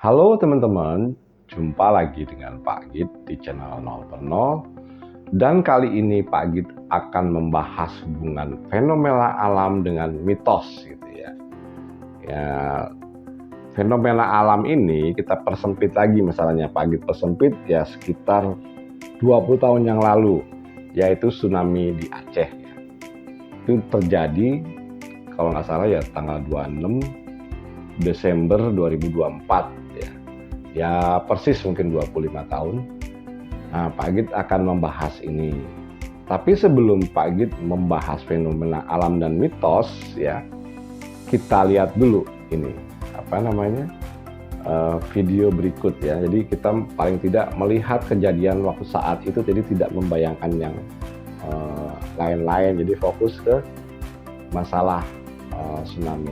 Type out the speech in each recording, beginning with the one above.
Halo teman-teman, jumpa lagi dengan Pak Git di channel 0 per 0. Dan kali ini Pak Git akan membahas hubungan fenomena alam dengan mitos gitu ya. Ya, fenomena alam ini kita persempit lagi, misalnya Pak Git persempit ya sekitar 20 tahun yang lalu, yaitu tsunami di Aceh ya. Itu terjadi kalau nggak salah ya tanggal 26 Desember 2024 ya. Ya persis mungkin 25 tahun. Nah, Pak Git akan membahas ini. Tapi sebelum Pak Git membahas fenomena alam dan mitos ya, kita lihat dulu ini video berikut ya. Jadi kita paling tidak melihat kejadian waktu saat itu, jadi tidak membayangkan yang lain-lain. Jadi fokus ke masalah tsunami.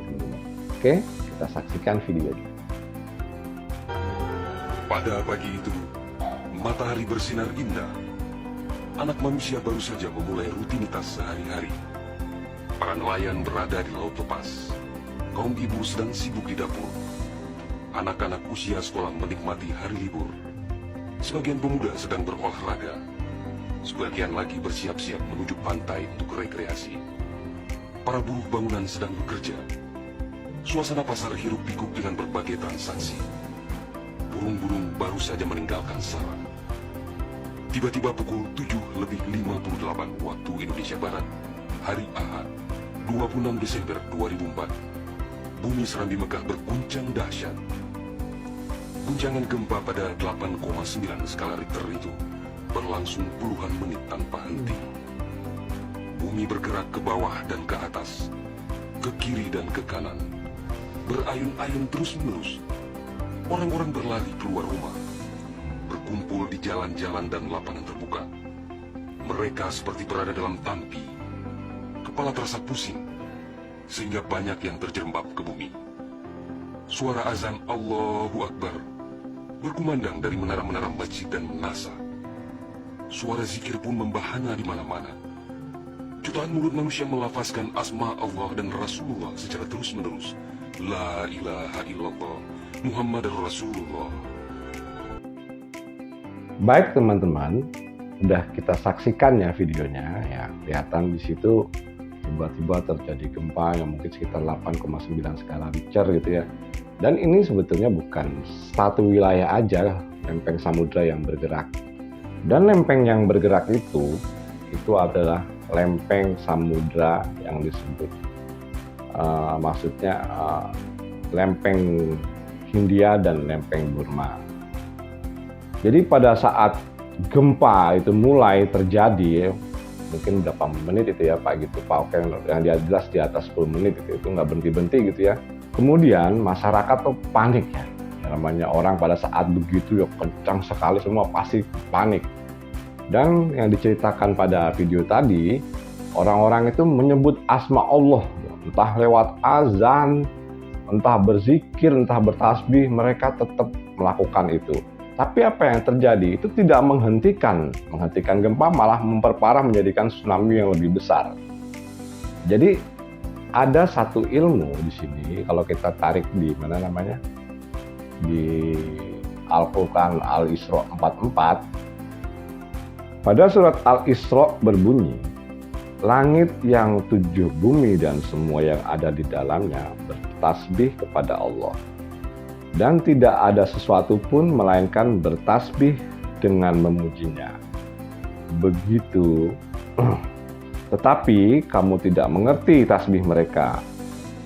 Oke, kita saksikan videonya. Pada pagi itu, matahari bersinar indah. Anak manusia baru saja memulai rutinitas sehari-hari. Para nelayan berada di laut lepas. Kaum ibu sedang sibuk di dapur. Anak-anak usia sekolah menikmati hari libur. Sebagian pemuda sedang berolahraga. Sebagian lagi bersiap-siap menuju pantai untuk rekreasi. Para buruh bangunan sedang bekerja. Suasana pasar hiruk pikuk dengan berbagai transaksi. Burung-burung baru saja meninggalkan sarang. Tiba-tiba pukul 7:58 waktu Indonesia Barat, hari Ahad, 26 Desember 2004, bumi Serambi Mekah berguncang dahsyat. Guncangan gempa pada 8,9 skala Richter itu berlangsung puluhan menit tanpa henti. Bumi bergerak ke bawah dan ke atas, ke kiri dan ke kanan, berayun-ayun terus-menerus. Orang-orang berlari keluar rumah, berkumpul di jalan-jalan dan lapangan terbuka. Mereka seperti berada dalam tampi. Kepala terasa pusing, sehingga banyak yang terjerembab ke bumi. Suara azan Allahu Akbar berkumandang dari menara-menara masjid dan menasa. Suara zikir pun membahana di mana-mana. Jutaan mulut manusia melafazkan asma Allah dan Rasulullah secara terus-menerus. La ilaha illallah, Muhammad Rasulullah. Baik teman-teman, udah kita saksikan ya videonya ya. Kelihatan di situ tiba-tiba terjadi gempa yang mungkin sekitar 8,9 skala Richter gitu ya. Dan ini sebetulnya bukan satu wilayah aja lempeng samudra yang bergerak. Dan lempeng yang bergerak itu adalah lempeng samudra yang disebut lempeng Hindia dan lempeng Burma. Jadi pada saat gempa itu mulai terjadi, mungkin berapa menit itu ya Pak gitu, Pak Oke, yang jelas di atas 10 menit itu nggak berhenti-berhenti gitu ya. Kemudian masyarakat tuh panik ya. Namanya orang pada saat begitu ya kencang sekali, semua pasti panik. Dan yang diceritakan pada video tadi, orang-orang itu menyebut asma Allah, entah lewat azan, entah berzikir, entah bertasbih, mereka tetap melakukan itu. Tapi apa yang terjadi? Itu tidak menghentikan gempa, malah memperparah, menjadikan tsunami yang lebih besar. Jadi ada satu ilmu di sini, kalau kita tarik di di Al-Quran Al-Isra 44, pada surat Al-Isra berbunyi, langit yang 7, bumi dan semua yang ada di dalamnya bertasbih kepada Allah. Dan tidak ada sesuatu pun melainkan bertasbih dengan memujinya. Begitu. Tetapi kamu tidak mengerti tasbih mereka.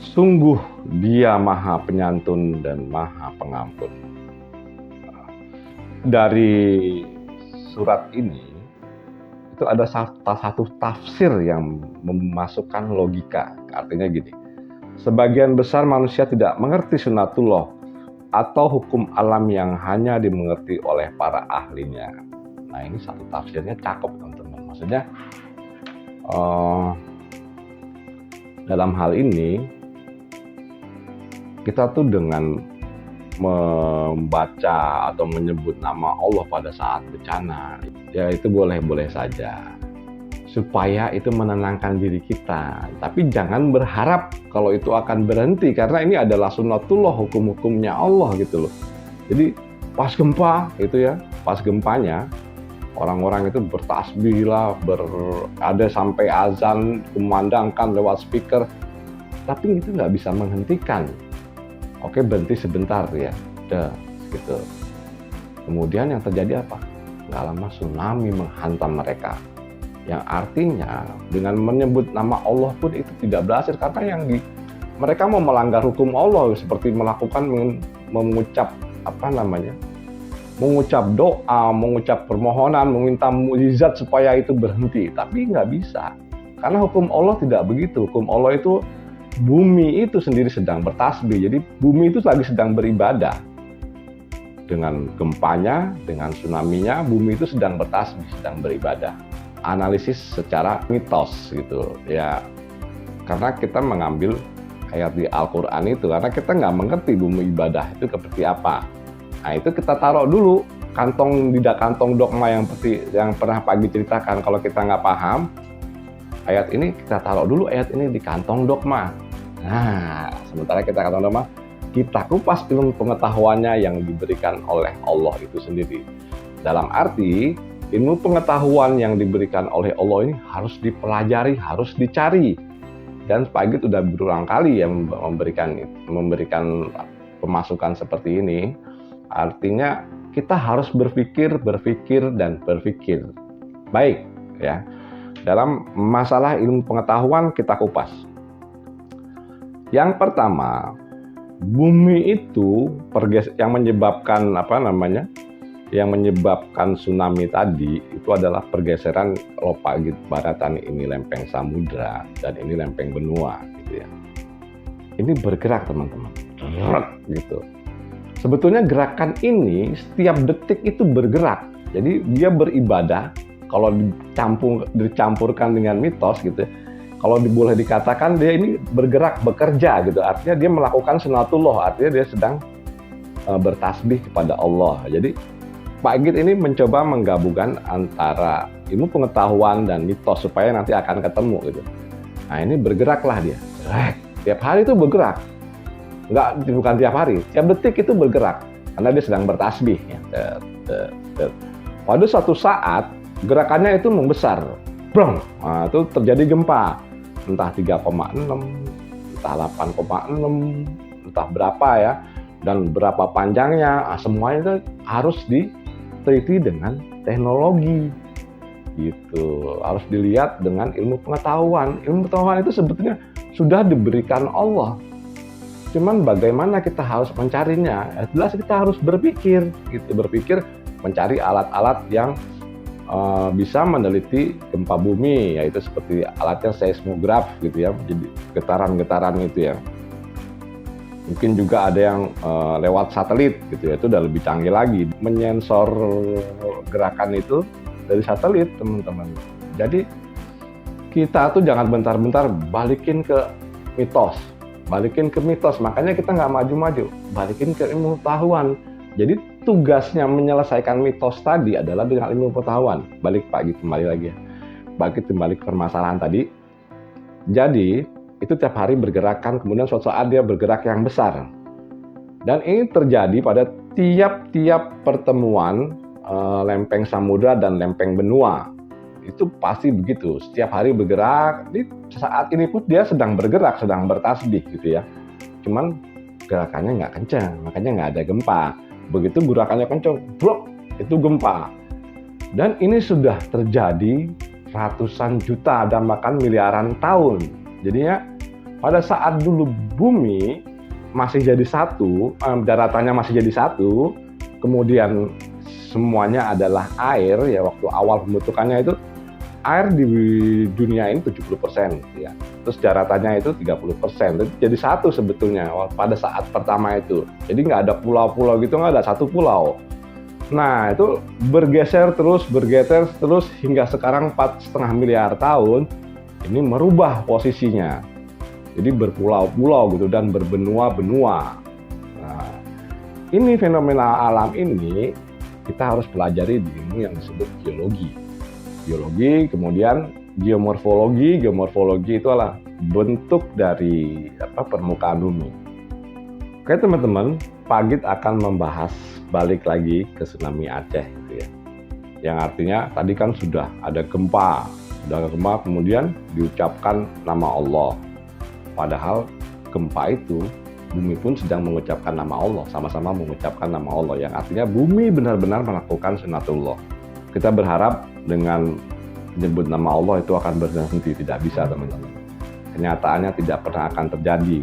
Sungguh Dia Maha Penyantun dan Maha Pengampun. Dari surat ini itu ada salah satu tafsir yang memasukkan logika. Artinya gini, sebagian besar manusia tidak mengerti sunatullah atau hukum alam yang hanya dimengerti oleh para ahlinya. Nah, ini satu tafsirnya cakep teman-teman. Maksudnya dalam hal ini kita tuh dengan membaca atau menyebut nama Allah pada saat bencana, ya itu boleh-boleh saja. supaya itu menenangkan diri kita. Tapi jangan berharap kalau itu akan berhenti, karena ini adalah sunnatullah, hukum-hukumnya Allah gitu loh. Jadi pas gempa itu ya, pas gempanya orang-orang itu bertasbih lah, ada sampai azan kumandangkan lewat speaker, tapi itu nggak bisa menghentikan. Oke, berhenti sebentar ya, gitu. Kemudian yang terjadi apa? Nggak lama tsunami menghantam mereka. Yang artinya dengan menyebut nama Allah pun itu tidak berhasil, karena mereka mau melanggar hukum Allah seperti melakukan mengucap mengucap doa, mengucap permohonan, meminta mukjizat supaya itu berhenti, tapi nggak bisa. Karena hukum Allah tidak begitu. Hukum Allah itu bumi itu sendiri sedang bertasbih. Jadi bumi itu lagi sedang beribadah. Dengan gempanya, dengan tsunami-nya, bumi itu sedang bertasbih, sedang beribadah. Analisis secara mitos gitu ya. Karena kita mengambil ayat di Al-Quran itu, karena kita nggak mengerti bumi ibadah itu seperti apa. Nah itu kita taruh dulu kantong dogma yang pernah Pagi ceritakan. Kalau kita nggak paham ayat ini, kita taruh dulu ayat ini di kantong dogma. Nah sementara kita kantong dogma, kita kupas ilmu pengetahuannya yang diberikan oleh Allah itu sendiri. Dalam arti ilmu pengetahuan yang diberikan oleh Allah ini harus dipelajari, harus dicari. Dan Pagi sudah berulang kali yang memberikan pemasukan seperti ini. Artinya kita harus berpikir. Baik ya. Dalam masalah ilmu pengetahuan kita kupas. Yang pertama, bumi itu yang menyebabkan yang menyebabkan tsunami tadi itu adalah pergeseran Pak Baratan ini lempeng samudra dan ini lempeng benua gitu ya. Ini bergerak teman-teman. Gitu. Sebetulnya gerakan ini setiap detik itu bergerak. Jadi dia beribadah. Kalau dicampurkan dengan mitos gitu, kalau boleh dikatakan dia ini bergerak, bekerja gitu. Artinya dia melakukan sunatullah, artinya dia sedang bertasbih kepada Allah. Jadi Pak Git ini mencoba menggabungkan antara ilmu pengetahuan dan mitos supaya nanti akan ketemu gitu. Nah ini bergeraklah dia. Tiap hari itu bergerak. Bukan tiap hari, tiap detik itu bergerak. Karena dia sedang bertasbih. Ya. Pada suatu saat, gerakannya itu membesar. Brong! Nah, itu terjadi gempa. Entah 3,6, entah 8,6, entah berapa ya. Dan berapa panjangnya, semuanya itu harus diteliti dengan teknologi. Gitu. Harus dilihat dengan ilmu pengetahuan. Ilmu pengetahuan itu sebetulnya sudah diberikan Allah. Cuman bagaimana kita harus mencarinya? Ya, jelas kita harus berpikir, mencari alat-alat yang bisa meneliti gempa bumi, yaitu seperti alatnya seismograf gitu ya, jadi getaran-getaran itu ya. Mungkin juga ada yang lewat satelit gitu ya, itu udah lebih canggih lagi, menyensor gerakan itu dari satelit teman-teman. Jadi kita tuh jangan bentar-bentar balikin ke mitos. Makanya kita nggak maju-maju, balikin ke ilmu pengetahuan. Jadi tugasnya menyelesaikan mitos tadi adalah dengan ilmu pengetahuan. Balik kembali lagi ya. Kembali ke permasalahan tadi. Jadi itu tiap hari bergerakan, kemudian suatu saat dia bergerak yang besar. Dan ini terjadi pada tiap-tiap pertemuan lempeng samudra dan lempeng benua. Itu pasti begitu, setiap hari bergerak. Di saat ini pun dia sedang bergerak, sedang bertasbih gitu ya. Cuman gerakannya nggak kencang, makanya nggak ada gempa. Begitu gerakannya kencang, blok, itu gempa. Dan ini sudah terjadi ratusan juta dan bahkan miliaran tahun. Jadinya pada saat dulu bumi masih jadi satu, daratannya masih jadi satu, kemudian semuanya adalah air ya, waktu awal pembentukannya itu air di dunia ini 70% ya. Terus daratannya itu 30%. Jadi satu sebetulnya pada saat pertama itu. Jadi nggak ada pulau-pulau gitu, nggak ada satu pulau. Nah itu bergeser terus hingga sekarang 4,5 miliar tahun ini merubah posisinya. Jadi berpulau-pulau gitu dan berbenua-benua. Nah, ini fenomena alam ini kita harus pelajari di ilmu yang disebut geologi, kemudian geomorfologi. Geomorfologi itu adalah bentuk dari permukaan bumi. Oke teman-teman, Pak Git akan membahas balik lagi ke tsunami Aceh gitu ya. Yang artinya tadi kan sudah ada gempa, kemudian diucapkan nama Allah. Padahal gempa itu bumi pun sedang mengucapkan nama Allah, sama-sama mengucapkan nama Allah, yang artinya bumi benar-benar melakukan sunatullah. Kita berharap dengan menyebut nama Allah itu akan berhenti, tidak bisa teman-teman. Kenyataannya tidak pernah akan terjadi,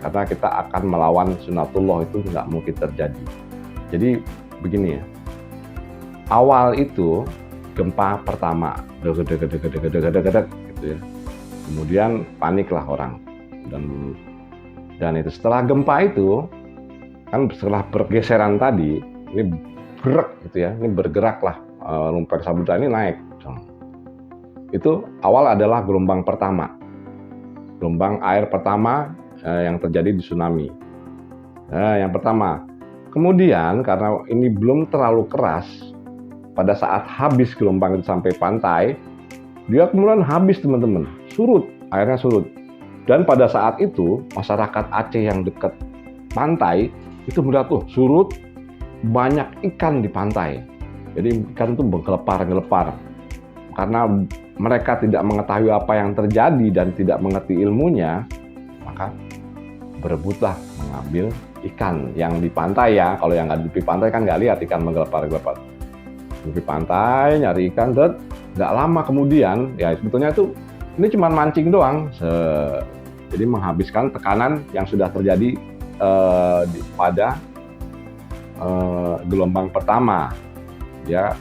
karena kita akan melawan sunatullah itu nggak mungkin terjadi. Jadi begini ya, awal itu gempa pertama, gitu ya. Kemudian paniklah orang, dan itu setelah gempa itu kan setelah pergeseran tadi ini bergeraklah lempeng samudra ini naik. Itu awal adalah gelombang pertama, gelombang air pertama yang terjadi di tsunami. Yang pertama. Kemudian karena ini belum terlalu keras, pada saat habis gelombang itu sampai pantai, dia kemudian habis teman-teman, surut, airnya surut. Dan pada saat itu masyarakat Aceh yang dekat pantai itu melihat tuh surut, banyak ikan di pantai. Jadi ikan itu menggelepar, karena mereka tidak mengetahui apa yang terjadi dan tidak mengerti ilmunya, maka berebutlah mengambil ikan yang di pantai ya. Kalau yang nggak di pantai kan nggak lihat ikan menggelepar-gelepar. Di pantai nyari ikan, nggak lama kemudian ya sebetulnya itu ini cuma mancing doang. Jadi menghabiskan tekanan yang sudah terjadi pada gelombang pertama. Ya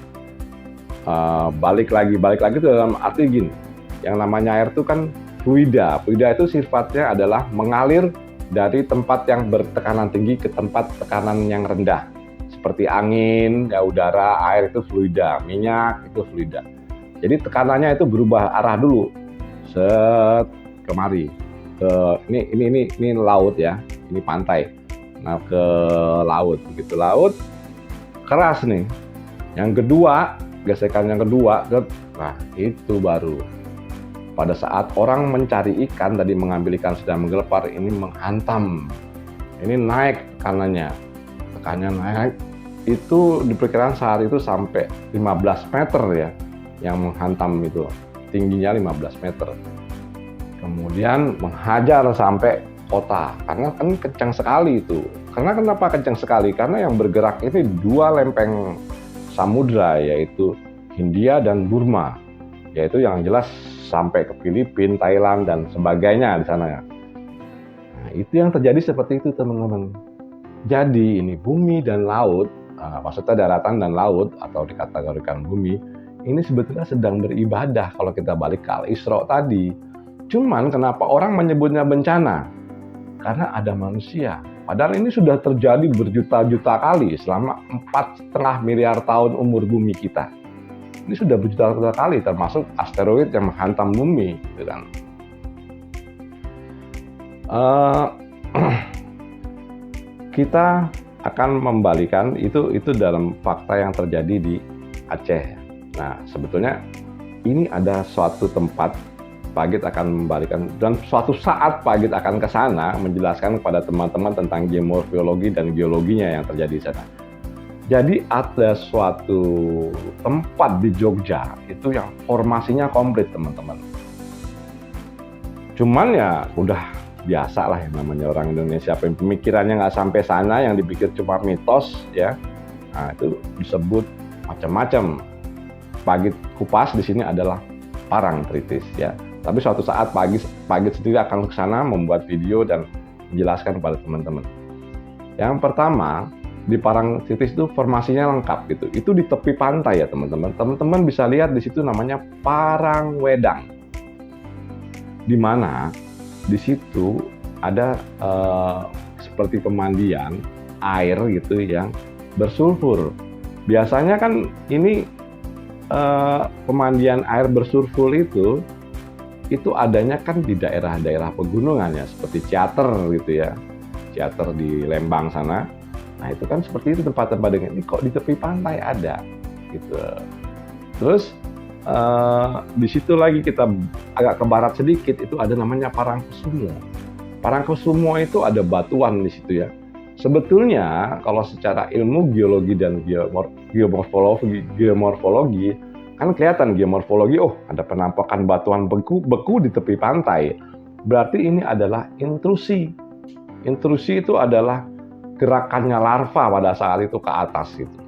balik lagi itu dalam arti gini. Yang namanya air itu kan fluida. Fluida itu sifatnya adalah mengalir dari tempat yang bertekanan tinggi ke tempat tekanan yang rendah. Seperti angin, ya udara, air itu fluida, minyak itu fluida. Jadi tekanannya itu berubah arah dulu. Set kemari. Ini laut ya. Ini pantai. Nah, ke laut. Begitu laut keras nih. Yang kedua, gesekan yang kedua, nah itu baru pada saat orang mencari ikan, tadi mengambil ikan sedang menggelepar, ini menghantam, ini naik tekanannya naik, itu diperkirakan saat itu sampai 15 meter ya, yang menghantam itu, tingginya 15 meter. Kemudian menghajar sampai kota, karena kan kencang sekali itu. Karena kenapa kencang sekali? Karena yang bergerak ini dua lempeng samudra, yaitu Hindia dan Burma, yaitu yang jelas sampai ke Filipina, Thailand, dan sebagainya di sana ya. Nah, itu yang terjadi seperti itu teman-teman. Jadi ini bumi dan laut, maksudnya daratan dan laut atau dikategorikan bumi, ini sebetulnya sedang beribadah kalau kita balik ke Al-Isra tadi. Cuman kenapa orang menyebutnya bencana? Karena ada manusia. Padahal ini sudah terjadi berjuta-juta kali selama 4,5 miliar tahun umur bumi kita. Ini sudah berjuta-juta kali, termasuk asteroid yang menghantam bumi, gitu kan. Kita akan membalikan itu dalam fakta yang terjadi di Aceh. Nah, sebetulnya ini ada suatu tempat Pak Git akan membalikan, dan suatu saat Pak Git akan ke sana menjelaskan kepada teman-teman tentang geomorfologi dan geologinya yang terjadi di sana. Jadi ada suatu tempat di Jogja itu yang formasinya komplit teman-teman. Cuman ya udah biasa lah yang namanya orang Indonesia, pemikirannya nggak sampai sana, yang dipikir cuma mitos ya. Nah itu disebut macam-macam. Pak Git kupas di sini adalah Parangtritis ya. Tapi suatu saat Pak Git sendiri akan ke sana membuat video dan menjelaskan kepada teman-teman. Yang pertama, di Parangtritis itu formasinya lengkap gitu. Itu di tepi pantai ya teman-teman. Teman-teman bisa lihat di situ namanya Parangwedang. Di mana di situ ada seperti pemandian air gitu yang bersulfur. Biasanya kan ini pemandian air bersulfur itu adanya kan di daerah-daerah pegunungan ya, seperti Ciater gitu ya. Ciater di Lembang sana. Nah itu kan seperti itu tempat-tempat dengan ini, kok di tepi pantai ada gitu. Terus di situ lagi kita agak ke barat sedikit itu ada namanya Parangkusumo. Parangkusumo itu ada batuan di situ ya. Sebetulnya kalau secara ilmu geologi dan geomorfologi kan kelihatan geomorfologi, oh ada penampakan batuan beku di tepi pantai. Berarti ini adalah intrusi. Intrusi itu adalah gerakannya larva pada saat itu ke atas gitu.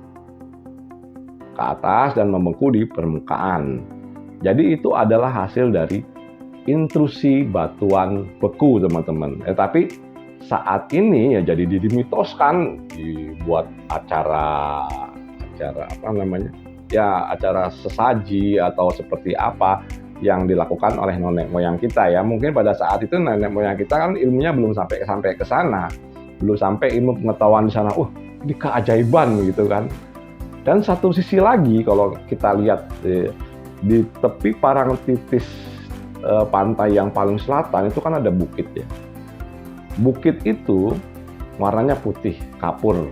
Ke atas dan membeku di permukaan. Jadi itu adalah hasil dari intrusi batuan beku, teman-teman. Tapi saat ini ya jadi dimitoskan, dibuat acara apa namanya? Ya acara sesaji atau seperti apa yang dilakukan oleh nenek moyang kita ya. Mungkin pada saat itu nenek moyang kita kan ilmunya belum sampai ke sana. Belum sampai ilmu pengetahuan di sana. Ini keajaiban gitu kan. Dan satu sisi lagi kalau kita lihat di tepi Parangtritis pantai yang paling selatan itu kan ada bukit ya. Bukit itu warnanya putih, kapur.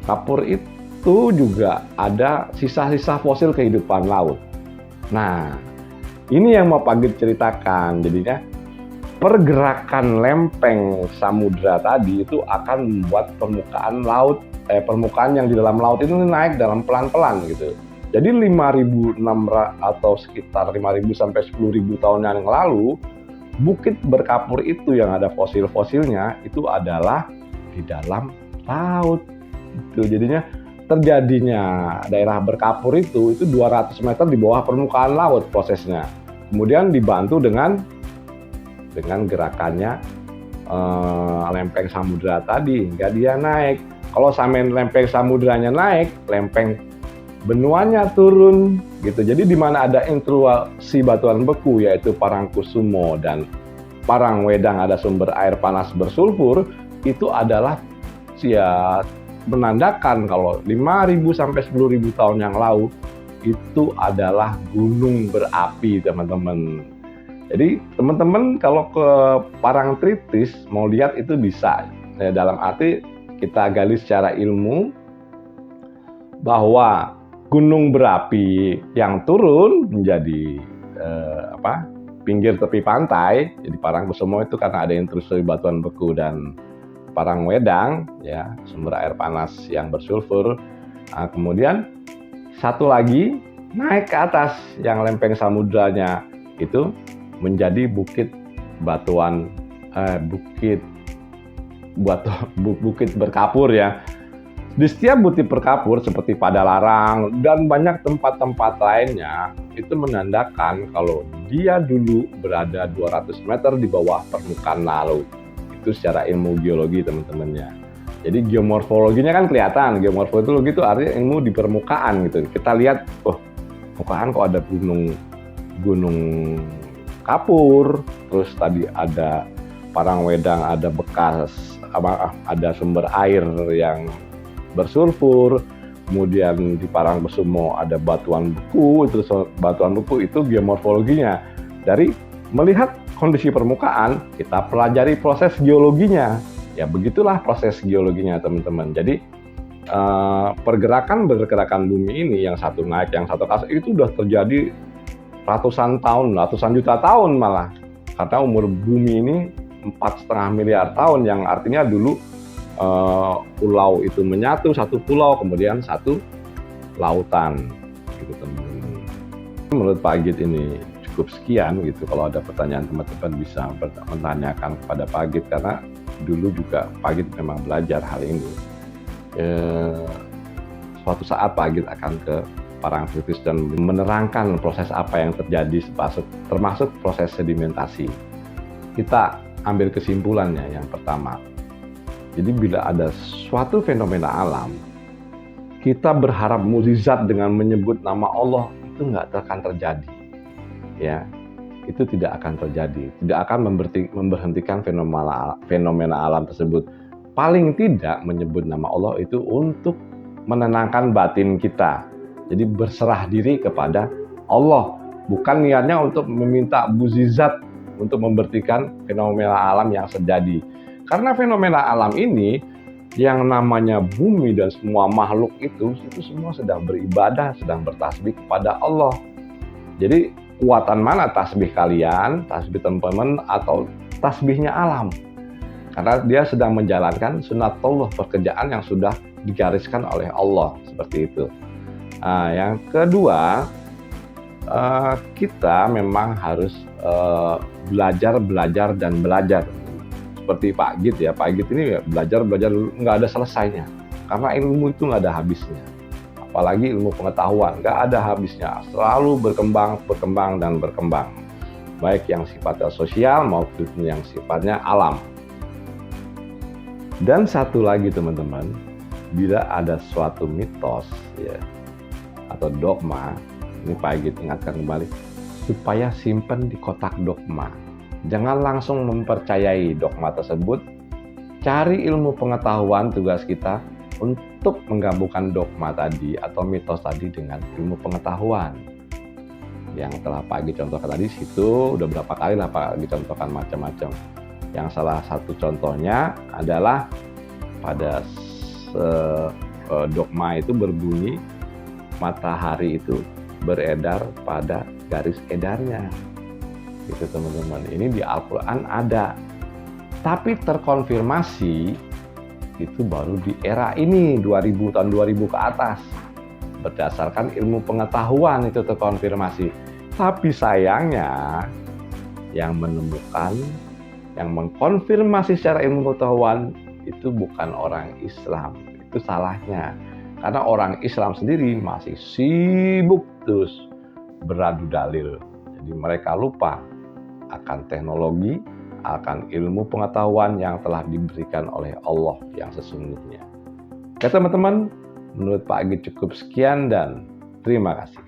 Kapur itu juga ada sisa-sisa fosil kehidupan laut. Nah, ini yang mau Pak Git ceritakan. Jadinya pergerakan lempeng samudra tadi itu akan membuat permukaan yang di dalam laut itu naik dalam pelan-pelan gitu. Jadi 5.600 atau sekitar 5.000 sampai 10.000 tahun yang lalu, bukit berkapur itu yang ada fosil-fosilnya itu adalah di dalam laut. Itu jadinya terjadinya daerah berkapur itu 200 meter di bawah permukaan laut prosesnya. Kemudian dibantu dengan gerakannya lempeng samudra tadi hingga dia naik. Kalau sampai lempeng samudranya naik, lempeng benuanya turun gitu. Jadi di mana ada intrusi batuan beku yaitu Parangkusumo dan Parangwedang ada sumber air panas bersulfur, itu adalah menandakan kalau 5.000 sampai 10.000 tahun yang lalu itu adalah gunung berapi, teman-teman. Jadi teman-teman kalau ke Parangtritis mau lihat itu bisa. Dalam arti kita gali secara ilmu bahwa gunung berapi yang turun menjadi pinggir tepi pantai. Jadi Parangkusumo itu karena ada intrusi batuan beku dan Parangwedang ya sumber air panas yang bersulfur. Nah, kemudian satu lagi naik ke atas yang lempeng samudranya itu menjadi bukit berkapur ya. Di setiap bukit berkapur seperti Padalarang dan banyak tempat-tempat lainnya itu menandakan kalau dia dulu berada 200 meter di bawah permukaan laut. Itu secara ilmu geologi, teman-temannya. Jadi geomorfologinya kan kelihatan. Geomorfologi itu artinya ilmu di permukaan gitu. Kita lihat, permukaan kok ada gunung kapur, terus tadi ada Parangwedang, ada bekas ada sumber air yang bersulfur. Kemudian di Parangkusumo ada batuan beku, terus batuan beku itu geomorfologinya. Dari melihat kondisi permukaan, kita pelajari proses geologinya. Ya begitulah proses geologinya, teman-teman. Jadi pergerakan bumi ini yang satu naik, yang satu kasar itu udah terjadi ratusan juta tahun malah. Karena umur bumi ini 4,5 miliar tahun, yang artinya dulu pulau itu menyatu, satu pulau, kemudian satu lautan. Gitu, teman-teman. Menurut Pak Git ini cukup sekian gitu. Kalau ada pertanyaan teman-teman bisa menanyakan kepada Pak Git, karena dulu juga Pak Git memang belajar hal ini. Suatu saat Pak Git akan ke Parangtritis dan menerangkan proses apa yang terjadi termasuk proses sedimentasi. Kita ambil kesimpulannya yang pertama. Jadi bila ada suatu fenomena alam, kita berharap mukjizat dengan menyebut nama Allah itu nggak akan terjadi. Ya, itu tidak akan terjadi, tidak akan memberhentikan fenomena alam tersebut. Paling tidak menyebut nama Allah itu untuk menenangkan batin kita. Jadi berserah diri kepada Allah, bukan niatnya untuk meminta mukjizat untuk memberhentikan fenomena alam yang terjadi. Karena fenomena alam ini yang namanya bumi dan semua makhluk itu semua sedang beribadah, sedang bertasbih kepada Allah. Jadi kuatan mana tasbih kalian, tasbih teman-teman, atau tasbihnya alam? Karena dia sedang menjalankan sunatullah, pekerjaan yang sudah digariskan oleh Allah, seperti itu. Nah, yang kedua, kita memang harus belajar dan belajar. Seperti Pak Git ya, Pak Git ini belajar nggak ada selesainya. Karena ilmu itu nggak ada habisnya. Apalagi ilmu pengetahuan, nggak ada habisnya. Selalu berkembang dan berkembang. Baik yang sifatnya sosial maupun yang sifatnya alam. Dan satu lagi teman-teman, bila ada suatu mitos ya atau dogma, ini Pak Git ingatkan kembali, supaya simpan di kotak dogma. Jangan langsung mempercayai dogma tersebut. Cari ilmu pengetahuan, tugas kita untuk menggabungkan dogma tadi atau mitos tadi dengan ilmu pengetahuan. Yang telah Pak Git contohkan tadi, situ udah berapa kali lah Pak Git contohkan macam-macam. Yang salah satu contohnya adalah pada dogma itu berbunyi matahari itu beredar pada garis edarnya. Gitu teman-teman. Ini di Al-Quran ada. Tapi terkonfirmasi itu baru di era ini, tahun 2000 ke atas. Berdasarkan ilmu pengetahuan itu terkonfirmasi. Tapi sayangnya yang menemukan, yang mengkonfirmasi secara ilmu pengetahuan itu bukan orang Islam. Itu salahnya. Karena orang Islam sendiri masih sibuk terus beradu dalil. Jadi mereka lupa akan teknologi, akan ilmu pengetahuan yang telah diberikan oleh Allah yang sesungguhnya. Oke teman-teman, menurut Pak Git cukup sekian dan terima kasih.